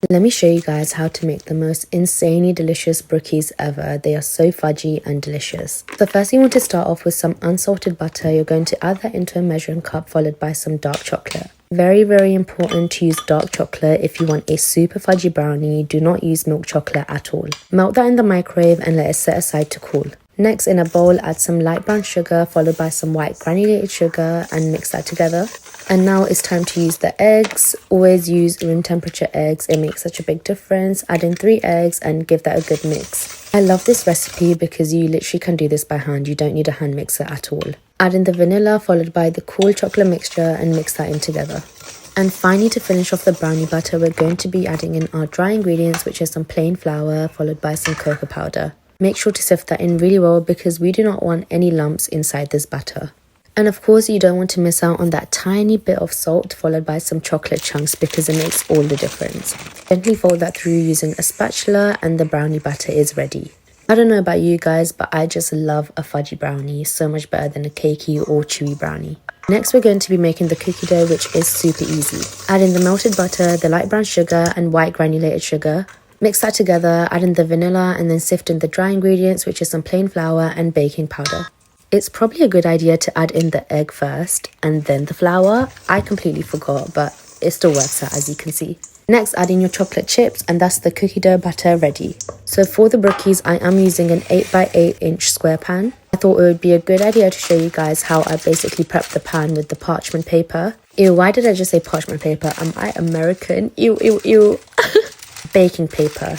Let me show you guys how to make the most insanely delicious brookies ever. They are so fudgy and delicious. So first you want to start off with some unsalted butter. You're going to add that into a measuring cup followed by some dark chocolate. Very important to use dark chocolate if you want a super fudgy brownie. Do not use milk chocolate at all. Melt that in the microwave and let it set aside to cool. Next, in a bowl, add some light brown sugar followed by some white granulated sugar and mix that together. And now it's time to use the eggs. Always use room temperature eggs. It makes such a big difference. Add in 3 eggs and give that a good mix. I love this recipe because you literally can do this by hand. You don't need a hand mixer at all. Add in the vanilla followed by the cool chocolate mixture and mix that in together. And finally, to finish off the brownie batter, we're going to be adding in our dry ingredients, which is some plain flour followed by some cocoa powder. Make sure to sift that in really well because we do not want any lumps inside this batter. And of course, you don't want to miss out on that tiny bit of salt followed by some chocolate chunks because it makes all the difference. Gently fold that through using a spatula and the brownie batter is ready. I don't know about you guys, but I just love a fudgy brownie. So much better than a cakey or chewy brownie. Next, we're going to be making the cookie dough, which is super easy. Add in the melted butter, the light brown sugar and white granulated sugar. Mix that together, add in the vanilla and then sift in the dry ingredients, which is some plain flour and baking powder. It's probably a good idea to add in the egg first and then the flour. I completely forgot, but it still works out as you can see. Next, add in your chocolate chips and that's the cookie dough batter ready. So for the brookies, I am using an 8 by 8 inch square pan. I thought it would be a good idea to show you guys how I basically prep the pan with the parchment paper. Ew, why did I just say parchment paper? Am I American? Ew. Baking paper.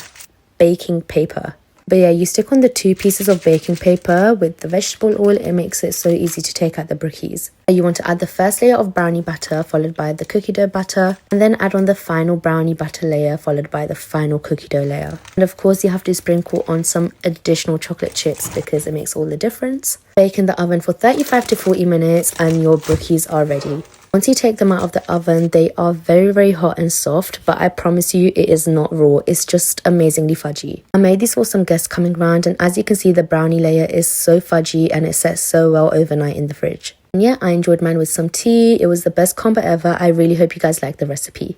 But yeah, you stick on the 2 pieces of baking paper with the vegetable oil. It makes it so easy to take out the brookies. You want to add the first layer of brownie batter followed by the cookie dough batter, and then add on the final brownie batter layer followed by the final cookie dough layer. And of course, you have to sprinkle on some additional chocolate chips because it makes all the difference. Bake in the oven for 35 to 40 minutes and your brookies are ready. Once you take them out of the oven, they are very hot and soft, but I promise you it is not raw. It's just amazingly fudgy. I made these for some guests coming round, and as you can see, the brownie layer is so fudgy and it sets so well overnight in the fridge. And yeah, I enjoyed mine with some tea. It was the best combo ever. I really hope you guys like the recipe.